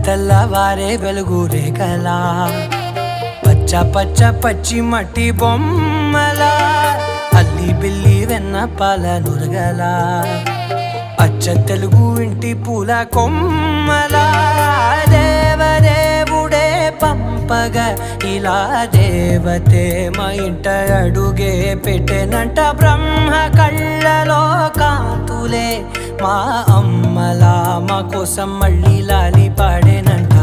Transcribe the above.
తెల్లవారే వెలుగు రేఖలా పచ్చ పచ్చ పచ్చి మట్టి బొమ్మలా అల్లి బిల్లి వెన్న పాల నురగలా అచ్చ తెలుగు ఇంటి పూల కొమ్మలా దేవదేవుడే పంపగా ఇలా దేవతే మా ఇంట అడుగే పెట్టెనంట బ్రహ్మ కళ్ళలో కాంతులే మా అమ్మలా మా కోసం మళ్ళీ లాలి పాడేనంట.